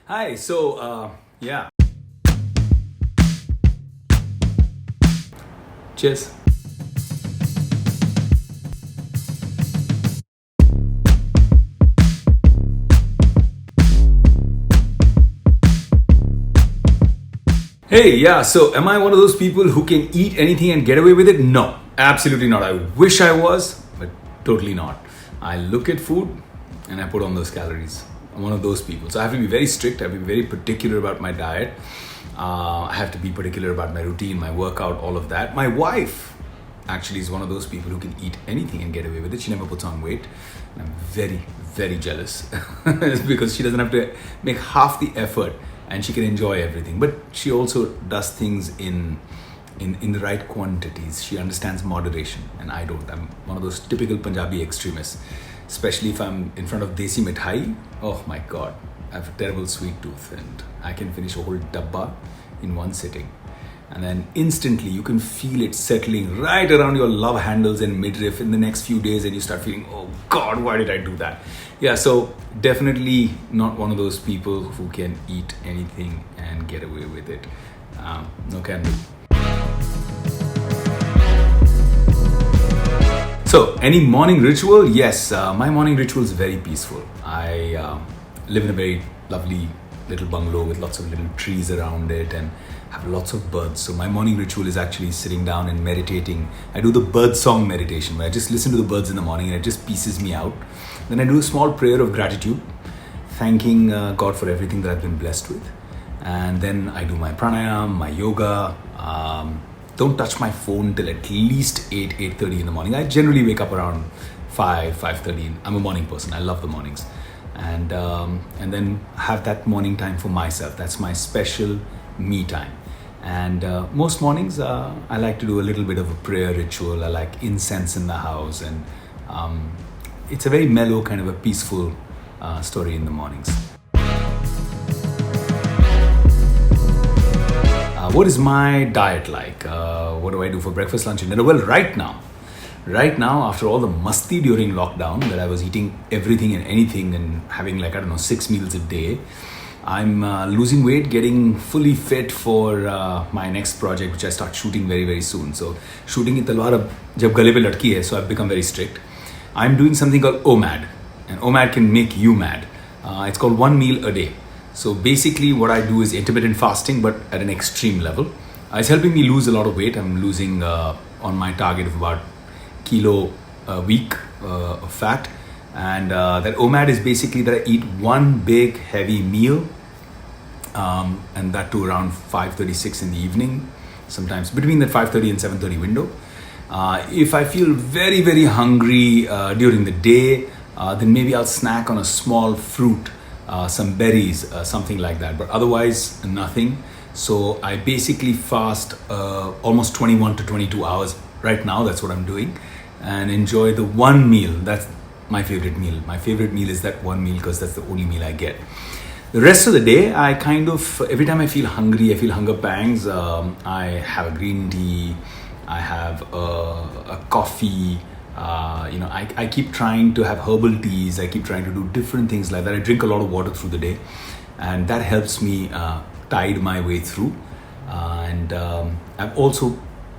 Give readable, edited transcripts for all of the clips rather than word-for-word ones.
Hi, yeah. Cheers. Hey, yeah, so am I one of those people who can eat anything and get away with it? No, absolutely not. I wish I was, but totally not. I look at food and I put on those calories. I'm one of those people. So I have to be very strict, I have to be very particular about my diet. I have to be particular about my routine, my workout, all of that. My wife actually is one of those people who can eat anything and get away with it. She never puts on weight. And I'm very, very jealous because she doesn't have to make half the effort and she can enjoy everything. But she also does things in the right quantities. She understands moderation and I don't. I'm one of those typical Punjabi extremists, especially if I'm in front of desi mithai. Oh my God, I have a terrible sweet tooth and I can finish a whole dabba in one sitting. And then instantly you can feel it settling right around your love handles and midriff in the next few days, and you start feeling, oh God, why did I do that? Yeah, so definitely not one of those people who can eat anything and get away with it. No can do. So, any morning ritual? Yes, my morning ritual is very peaceful. I live in a very lovely little bungalow with lots of little trees around it and have lots of birds. So my morning ritual is actually sitting down and meditating. I do the bird song meditation where I just listen to the birds in the morning and it just pieces me out. Then I do a small prayer of gratitude, thanking God for everything that I've been blessed with. And then I do my pranayam, my yoga. Don't touch my phone till at least 8:30 in the morning. I generally wake up around 5:30. I'm a morning person. I love the mornings. And then have that morning time for myself. That's my special me time. And most mornings I like to do a little bit of a prayer ritual. I like incense in the house, and it's a very mellow kind of a peaceful story in the mornings. What is my diet like? What do I do for breakfast, lunch and dinner? Well, right now, after all the masti during lockdown, that I was eating everything and anything and having 6 meals a day, I'm losing weight, getting fully fit for my next project, which I start shooting very, very soon. So shooting ki talwar ab jab gale pe latki hai, so I've become very strict. I'm doing something called OMAD, and OMAD can make you mad. It's called 1 meal a day. So basically what I do is intermittent fasting, but at an extreme level. It's helping me lose a lot of weight. I'm losing on my target of about kilo a week of fat. And that OMAD is basically that I eat one big heavy meal, and that to around 5:36 in the evening, sometimes between that 5:30 and 7:30 window. If I feel very, very hungry during the day, then maybe I'll snack on a small fruit, some berries, something like that. But otherwise, nothing. So I basically fast almost 21 to 22 hours right now. That's what I'm doing, and enjoy the one meal. That's my favorite meal. My favorite meal is that one meal because that's the only meal I get. The rest of the day, I kind of, every time I feel hungry, I feel hunger pangs, I have a green tea, I have a coffee, I keep trying to have herbal teas, I keep trying to do different things like that. I drink a lot of water through the day, and that helps me tide my way through. And I've also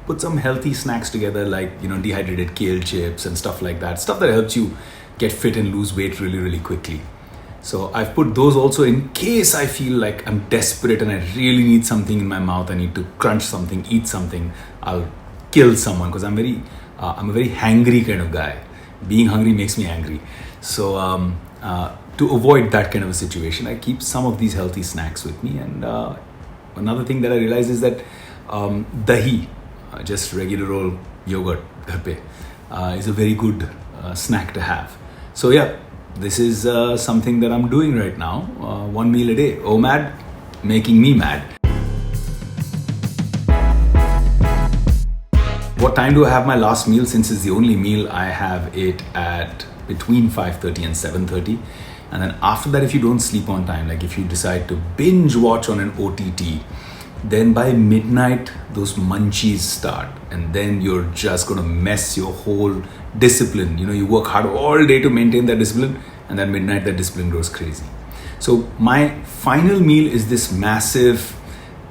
put some healthy snacks together, like dehydrated kale chips and stuff like that, stuff that helps you get fit and lose weight really, really quickly. So I've put those also in case I feel like I'm desperate and I really need something in my mouth. I need to crunch something, eat something. I'll kill someone because I'm a very hangry kind of guy. Being hungry makes me angry. So to avoid that kind of a situation, I keep some of these healthy snacks with me. And another thing that I realized is that dahi, just regular old yogurt, ghar pe, is a very good snack to have. So yeah, this is something that I'm doing right now. 1 meal a day. OMAD, making me mad. What time do I have my last meal? Since it's the only meal, I have it at between 5:30 and 7:30. And then after that, if you don't sleep on time, like if you decide to binge watch on an OTT, then by midnight, those munchies start. And then you're just going to mess your whole discipline. You work hard all day to maintain that discipline. And then midnight, that discipline goes crazy. So my final meal is this massive,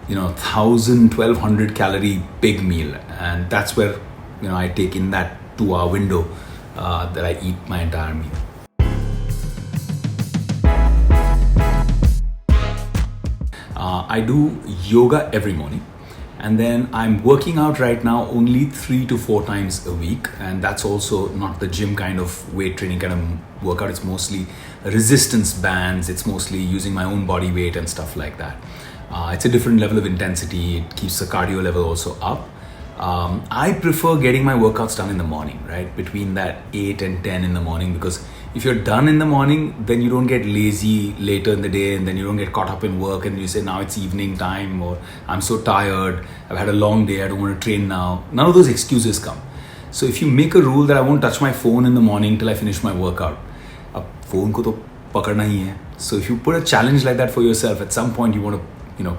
1,000, 1,200 calorie big meal, and that's where I take in that 2 hour window that I eat my entire meal. I do yoga every morning, and then I'm working out right now only 3 to 4 times a week, and that's also not the gym kind of weight training kind of workout. It's mostly resistance bands, it's mostly using my own body weight and stuff like that. It's a different level of intensity. It keeps the cardio level also up. I prefer getting my workouts done in the morning, right? Between that 8 and 10 in the morning, because if you're done in the morning, then you don't get lazy later in the day, and then you don't get caught up in work and you say, now it's evening time, or I'm so tired, I've had a long day, I don't want to train now. None of those excuses come. So if you make a rule that I won't touch my phone in the morning till I finish my workout, phone ko to pakadna hi hai. So if you put a challenge like that for yourself, at some point you want to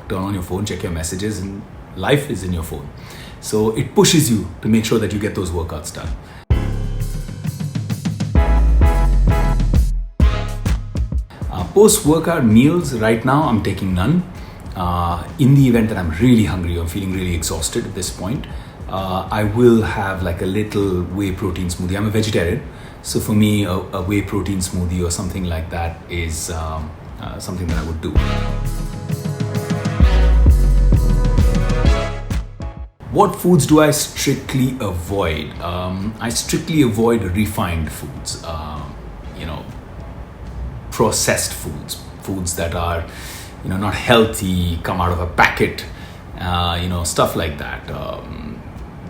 turn on your phone, check your messages, and life is in your phone. So it pushes you to make sure that you get those workouts done. Post-workout meals, right now I'm taking none. In the event that I'm really hungry or feeling really exhausted at this point, I will have like a little whey protein smoothie. I'm a vegetarian, so for me a whey protein smoothie or something like that is something that I would do. What foods do I strictly avoid? I strictly avoid refined foods, processed foods that are, not healthy, come out of a packet, stuff like that.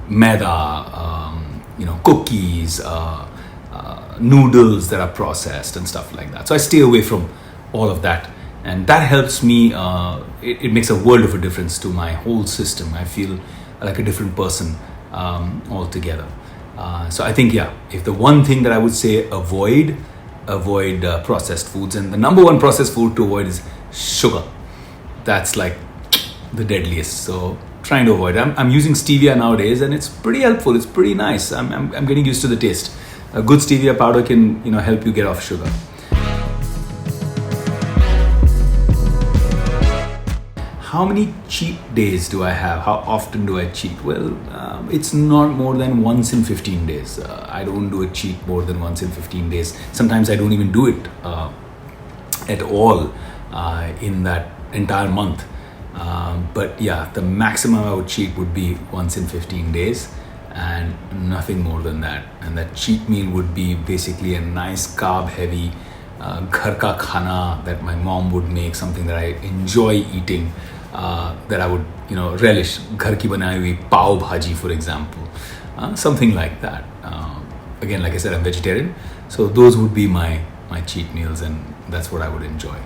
Maida, cookies, noodles that are processed and stuff like that. So I stay away from all of that, and that helps me. It makes a world of a difference to my whole system. I feel like a different person altogether. So I think, if the one thing that I would say avoid processed foods, and the number one processed food to avoid is sugar. That's like the deadliest. So trying to avoid. I'm using stevia nowadays, and it's pretty helpful. It's pretty nice. I'm getting used to the taste. A good stevia powder can help you get off sugar. How many cheat days do I have? How often do I cheat? Well, it's not more than once in 15 days. I don't do a cheat more than once in 15 days. Sometimes I don't even do it at all in that entire month. But the maximum I would cheat would be once in 15 days and nothing more than that. And that cheat meal would be basically a nice carb heavy ghar ka khana that my mom would make, something that I enjoy eating. That I would, relish. Ghar ki banai hui pav bhaji, for example, something like that. Again, like I said, I'm vegetarian, so those would be my cheat meals, and that's what I would enjoy.